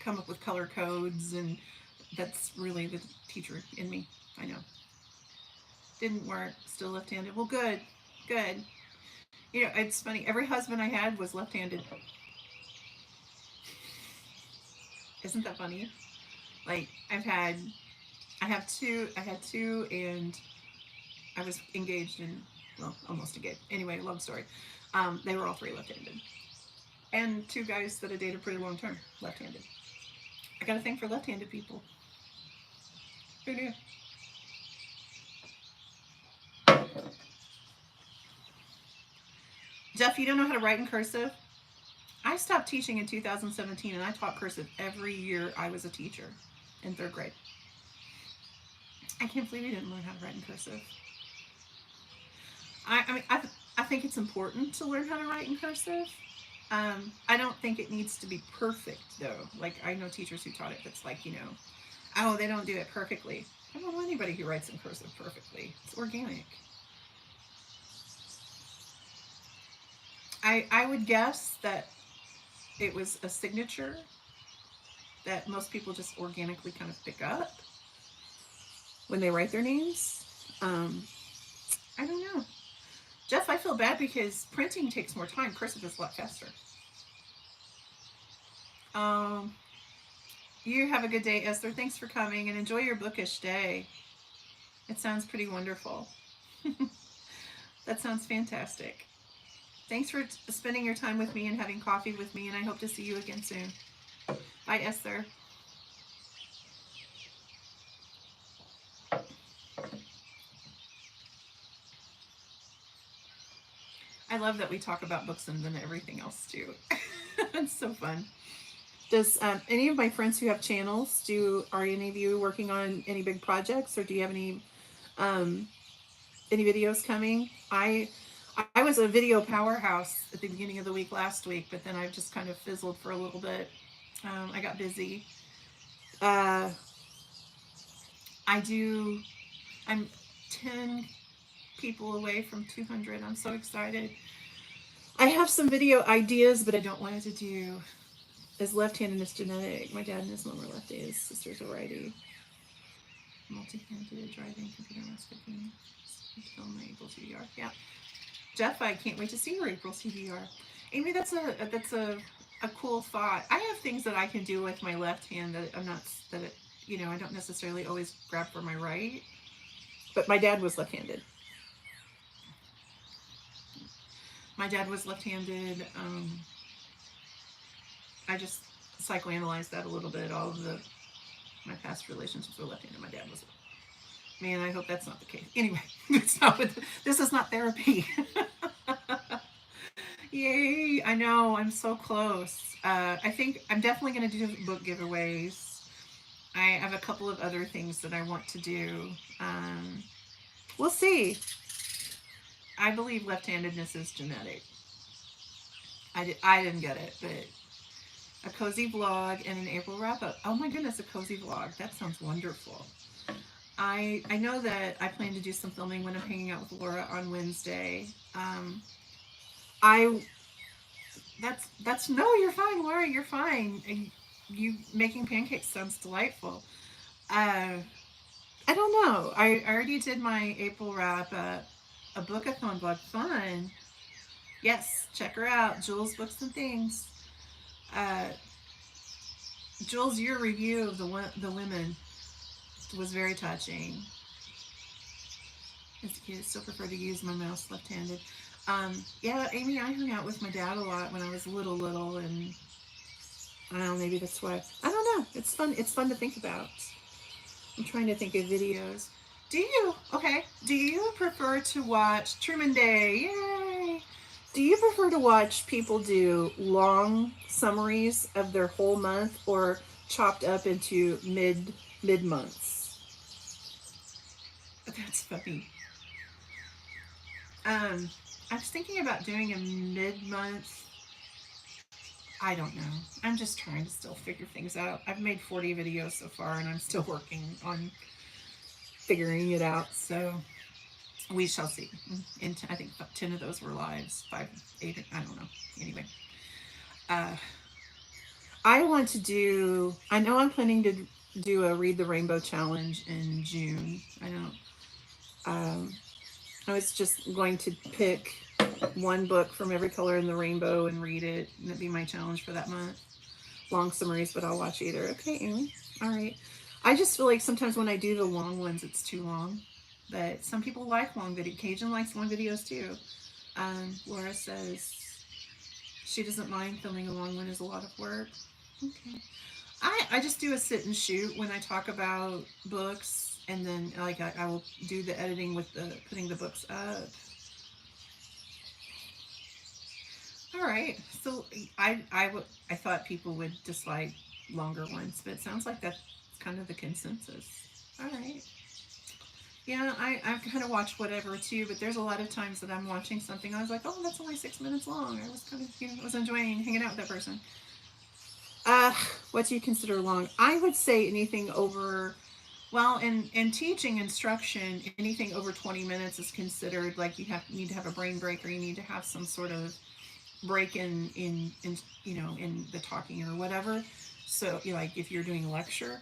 come up with color codes, and that's really the teacher in me. I know. Didn't work. Still left-handed. Well, good. Good. It's funny. Every husband I had was left-handed. Isn't that funny? Like I had two, and I was engaged in, well, almost engaged. Anyway, long story. They were all three left-handed, and two guys that I dated pretty long term left-handed. I got a thing for left-handed people. Who knew? Jeff, you don't know how to write in cursive? I stopped teaching in 2017, and I taught cursive every year I was a teacher in third grade. I can't believe you didn't learn how to write in cursive. I think it's important to learn how to write in cursive. I don't think it needs to be perfect, though. Like, I know teachers who taught it that's like, oh, they don't do it perfectly. I don't know anybody who writes in cursive perfectly. It's organic. I would guess that it was a signature that most people just organically kind of pick up when they write their names. I don't know. Jeff, I feel bad because printing takes more time. Cursive is a lot faster. You have a good day, Esther. Thanks for coming, and enjoy your bookish day. It sounds pretty wonderful. That sounds fantastic. Thanks for spending your time with me and having coffee with me, and I hope to see you again soon. Bye, Esther. I love that we talk about books and then everything else too. It's so fun. Does any of my friends who have channels, are any of you working on any big projects, or do you have any videos coming? I was a video powerhouse at the beginning of the week last week, but then I've just kind of fizzled for a little bit. I got busy. I'm 10 people away from 200. I'm so excited. I have some video ideas, but I don't want it to do. Is left-handedness genetic? My dad and his mom are lefty. His sister's a righty. Multi-handed, driving, computer, mouse cooking. Film my April CVR. Yeah. Jeff, I can't wait to see your April CVR. Amy, that's a cool thought. I have things that I can do with my left hand that I don't necessarily always grab for my right. But my dad was left-handed. My dad was left-handed. I just psychoanalyzed that a little bit. All of my past relationships were left-handed. My dad was. Man, I hope that's not the case. Anyway, this is not therapy. Yay! I know, I'm so close. I think I'm definitely going to do book giveaways. I have a couple of other things that I want to do. We'll see. I believe left-handedness is genetic. I didn't get it, but a cozy vlog and an April wrap-up. Oh my goodness, a cozy vlog. That sounds wonderful. I know that I plan to do some filming when I'm hanging out with Laura on Wednesday. No, you're fine, Laura, you're fine. And you making pancakes sounds delightful. I don't know. I already did my April wrap-up. A bookathon blog, fun. Yes, check her out, Jules Books and Things. Jules, your review of the women was very touching. As a kid, I still prefer to use my mouse left-handed. Yeah, Amy, I hung out with my dad a lot when I was little, and I don't know, maybe that's why. I don't know. It's fun. It's fun to think about. I'm trying to think of videos. Do you prefer to watch Truman Day? Yay! Do you prefer to watch people do long summaries of their whole month or chopped up into mid months? That's funny. I was thinking about doing a mid-month. I don't know. I'm just trying to still figure things out. I've made 40 videos so far, and I'm still working on figuring it out. So we shall see. And I think 10 of those were lives. 5, 8, I don't know. Anyway. I know I'm planning to do a Read the Rainbow Challenge in June. I was just going to pick one book from every color in the rainbow and read it. And that'd be my challenge for that month. Long summaries, but I'll watch either. Okay, Amy. All right. I just feel like sometimes when I do the long ones, it's too long. But some people like long video. Cajun likes long videos too. Laura says she doesn't mind filming a long one is a lot of work. Okay. I just do a sit and shoot when I talk about books, and then like I will do the editing with the putting the books up. All right. So I thought people would dislike longer ones, but it sounds like that's kind of the consensus. All right. Yeah, I kind of watch whatever too, but there's a lot of times that I'm watching something. I was like, oh, that's only 6 minutes long. I was kind of, I was enjoying hanging out with that person. Uh, what do you consider long? I would say anything over, well, in teaching instruction, anything over 20 minutes is considered like you need to have a brain break, or you need to have some sort of break in in the talking or whatever. So like if you're doing a lecture,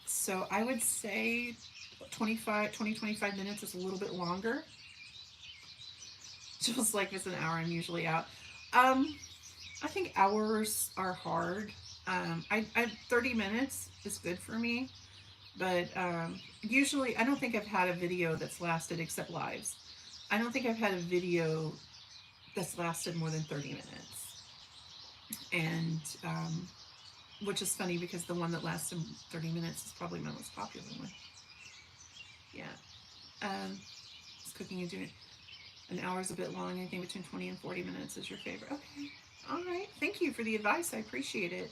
so I would say 25 minutes is a little bit longer. Just like if it's an hour, I'm usually out. um I think hours are hard. I 30 minutes is good for me, but usually I don't think I've had a video that's lasted, except lives, I don't think I've had a video that's lasted more than 30 minutes. And which is funny because the one that lasted 30 minutes is probably my most popular one. Yeah. It's cooking and doing an hour is a bit long. Anything between 20 and 40 minutes is your favorite. Okay. All right. Thank you for the advice. I appreciate it.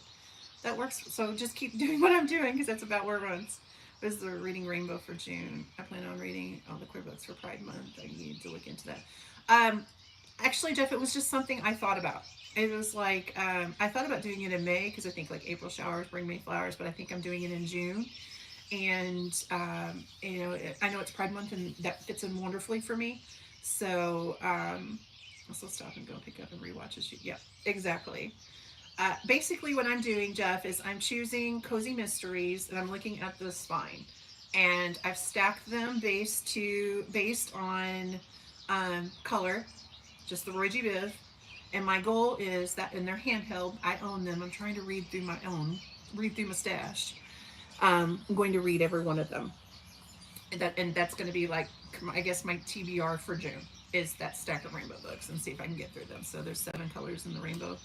That works. So just keep doing what I'm doing because that's about where it runs. This is the Reading Rainbow for June. I plan on reading all the queer books for Pride Month. I need to look into that. Um, Actually, Jeff, it was just something I thought about. It was like I thought about doing it in May because I think like April showers bring May flowers, but I think I'm doing it in June. And I know it's Pride Month, and that fits in wonderfully for me. So also stop and go pick up and rewatch a shoot. Yeah, exactly. Basically, what I'm doing, Jeff, is I'm choosing cozy mysteries, and I'm looking at the spine, and I've stacked them based on color, just the Roy G. Biv. And my goal is that, and they're handheld. I own them. I'm trying to read through my stash. I'm going to read every one of them, and that's going to be like, I guess my TBR for June is that stack of rainbow books, and see if I can get through them. So there's 7 colors in the rainbow: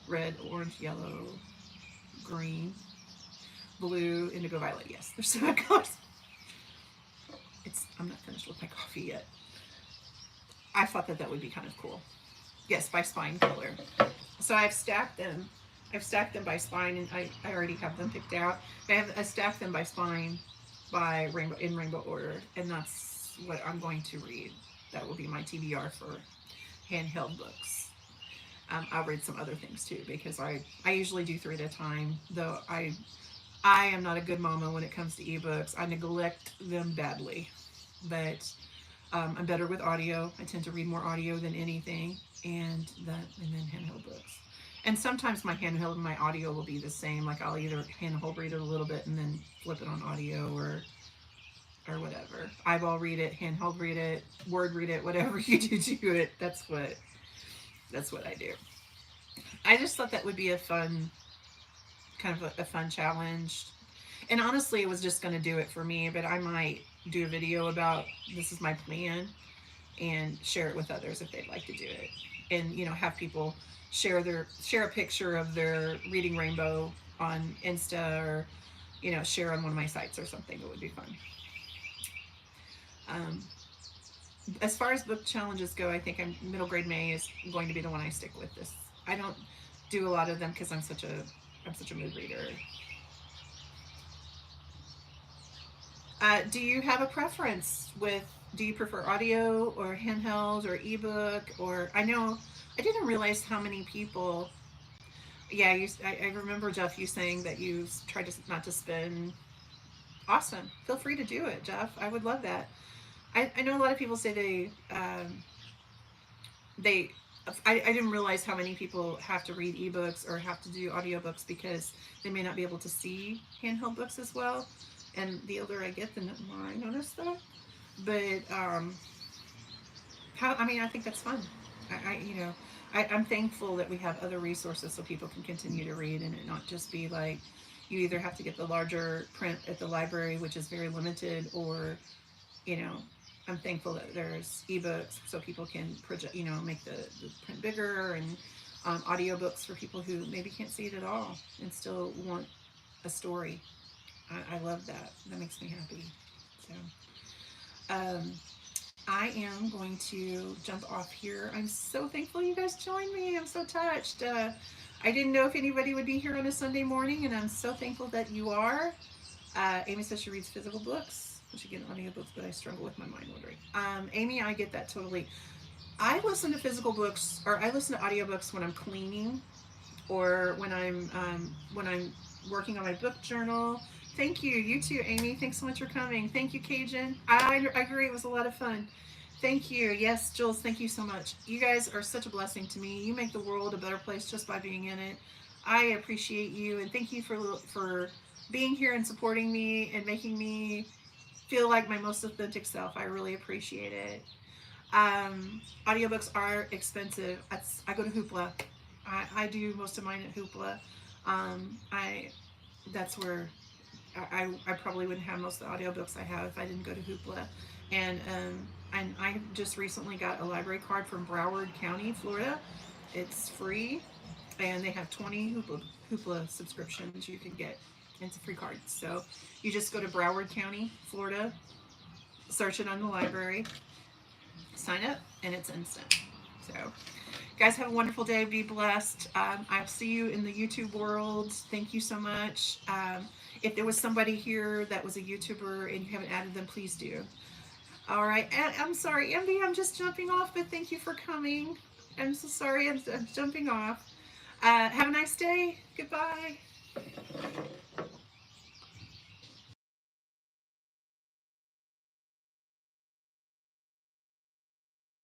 red, orange, yellow, green, blue, indigo, violet. Yes, there's 7 colors. I'm not finished with my coffee yet. I thought that would be kind of cool. Yes, by spine color. So I've stacked them. I've stacked them by spine, and I already have them picked out. I stacked them by spine, by rainbow order, and that's what I'm going to read. That will be my TBR for handheld books. I'll read some other things too, because I usually do 3 at a time. Though I am not a good mama when it comes to ebooks. I neglect them badly, but I'm better with audio. I tend to read more audio than anything, and then handheld books. And sometimes my handheld and my audio will be the same. Like I'll either handhold read it a little bit and then flip it on audio, or whatever. Eyeball read it, handhold read it, word read it, whatever you do to it. That's what I do. I just thought that would be a fun, kind of a fun challenge. And honestly, it was just going to do it for me, but I might do a video about this is my plan and share it with others if they'd like to do it. And, have people share a picture of their reading rainbow on Insta, or, share on one of my sites or something. It would be fun. As far as book challenges go, I think middle grade May is going to be the one I stick with. This I don't do a lot of them because I'm such a mood reader. Do you have a preference do you prefer audio or handheld or ebook? Or I didn't realize how many people. Yeah, I remember, Jeff, you saying that you tried to not to spend. Awesome. Feel free to do it, Jeff. I would love that. I know a lot of people say I didn't realize how many people have to read ebooks or have to do audiobooks because they may not be able to see handheld books as well. And the older I get, the more I notice that. But I think that's fun. I'm thankful that we have other resources so people can continue to read, and it not just be like, you either have to get the larger print at the library, which is very limited, or, you know, I'm thankful that there's ebooks so people can project, you know, make the print bigger, and audiobooks for people who maybe can't see it at all and still want a story. I love that. That makes me happy. So, I am going to jump off here. I'm so thankful you guys joined me. I'm so touched. I didn't know if anybody would be here on a Sunday morning, and I'm so thankful that you are. Amy says she reads physical books, which again, audiobooks, but I struggle with my mind wandering. Amy, I get that totally. I listen to physical books, or I listen to audiobooks when I'm cleaning, or when I'm working on my book journal. Thank you. You too, Amy. Thanks so much for coming. Thank you, Cajun. I agree. It was a lot of fun. Thank you. Yes, Jules, thank you so much. You guys are such a blessing to me. You make the world a better place just by being in it. I appreciate you, and thank you for being here and supporting me and making me feel like my most authentic self. I really appreciate it. Audiobooks are expensive. I go to Hoopla. I do most of mine at Hoopla. I That's where I probably wouldn't have most of the audiobooks I have if I didn't go to Hoopla. And I just recently got a library card from Broward County, Florida. It's free, and they have 20 Hoopla subscriptions you can get. It's a free card. So you just go to Broward County, Florida, search it on the library, sign up, and it's instant. So, guys, have a wonderful day. Be blessed. I'll see you in the YouTube world. Thank you so much. If there was somebody here that was a YouTuber and you haven't added them, please do. All right. I'm sorry, Emily, I'm just jumping off, but thank you for coming. I'm so sorry. I'm jumping off. Have a nice day. Goodbye.